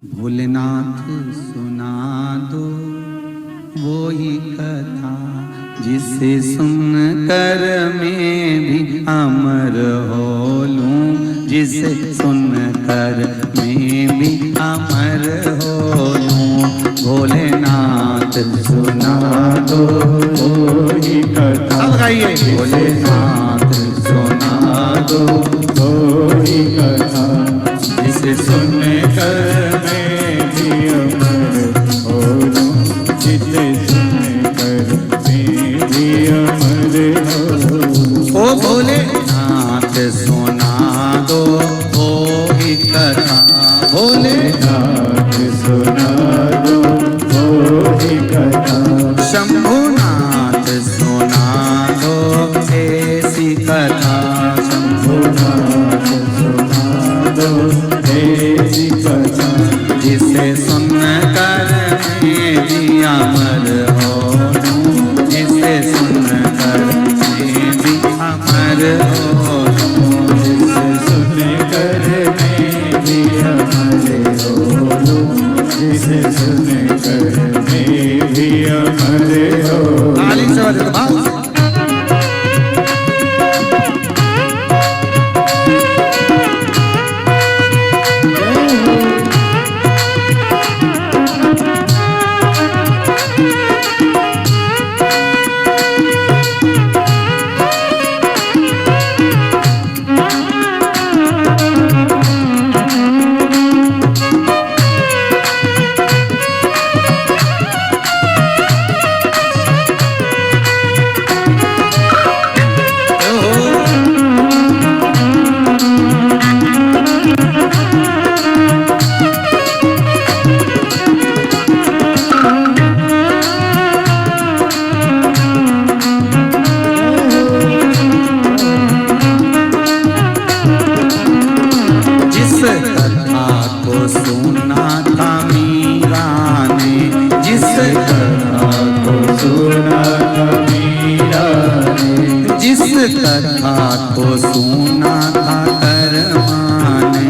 भोलेनाथ सुना दो वो ही कथा जिसे सुनकर मैं भी अमर हो लूं, जिसे सुनकर मैं भी अमर हो लूं। भोलेनाथ सुना दो वो ही कथा, गाइए। भोलेनाथ सुना दो वो ही कथा जिसे सुनकर मैं भी अमर हो लूं, जिसे सुनकर मैं भी अमर हो लूं। ओ भोलेनाथ सुना दो वो ही कथा, भोलेनाथ सुना दो वो ही कथा। शंभुनाथ सुना दो ऐसी कथा, शंभुनाथ सुना दो ऐसी कथा जिसे सुनकर मैं भी अमर हो लूं, जिसे सुनकर मैं भी अमर हो लूं, जिसे सुनकर मैं भी अमर हो लूं, जिसे सुनकर मैं भी अमर हो लूं। ताली से बजाओ भाव से। सुना था मीरा ने, जिस कथा को सुना था मीरा ने, जिस कथा को सुना था कर्मा ने,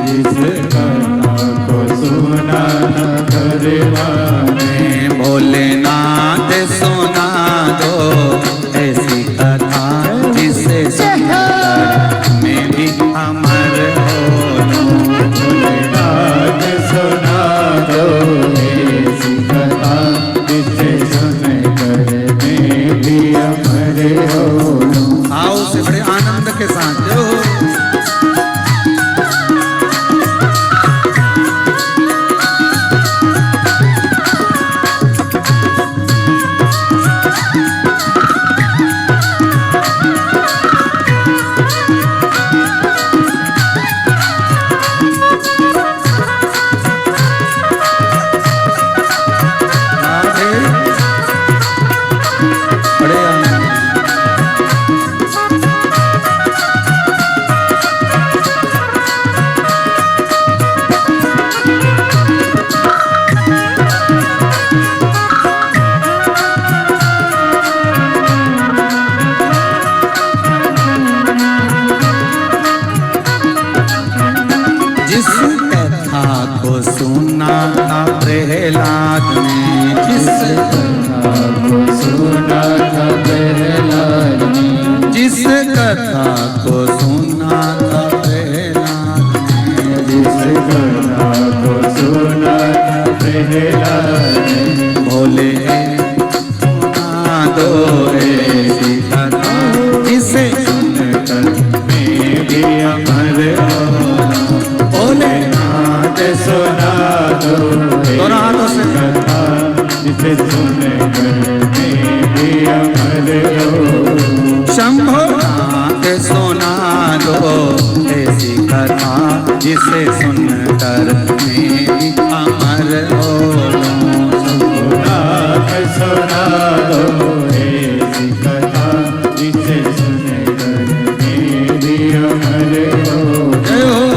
जिस कथा को सुना था कर्मा ने। भोलेनाथ सुना दो ऐसी कथा जिसे सुनकर मैं भी अमर हो लूं। भोलेनाथ सुना दो ऐसी कथा जिसे सुनकर मैं भी अमर हो लूं। आओ से बड़े आनंद के साथ जो जिस कथा को सुना था प्रहलाद ने, जिस कथा को सुना था प्रहलाद ने, जिस कथा को सुना था प्रहलाद ने, जिस कथा को सुना था प्रहलाद ने। भोले सुना दो ऐसी कथा जिसे सुनकर मैं भी अमर हो लूं। भोलेनाथ सुना दो ऐसी कथा जिसे सुनकर मैं भी अमर हो लूं। शंभुनाथ सुना दो ऐसी कथा जिसे सुनकर मैं भी अमर हो लूं। शंभुनाथ सुना दो ऐसी कथा जिसे सुनकर मैं भी अमर हो लूं।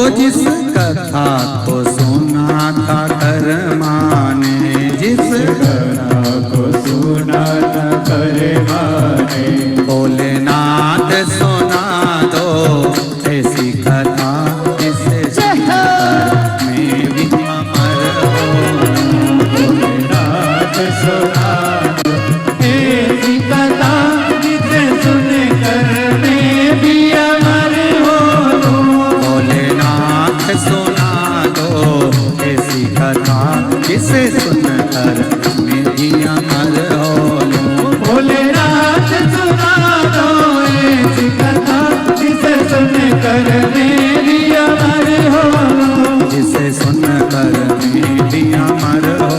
जिस कथा को सुना था कर माने, जिस कथा को सुना था कर माने। भोलेनाथ सुना दो ऐसी कथा जिसे सुनकर मैं भी अमर हो। भोलेनाथ सुना दो ऐसी कथा जिसे सुनकर मैं भी अमर हो। भोलेनाथ सुना दो ऐसी कथा जिसे सुनकर मैं भी अमर हो। भोलेनाथ सुना दो ऐसी कथा जिसे सुनकर मैं भी अमर हो। जिसे सुनकर मैं भी अमर हो।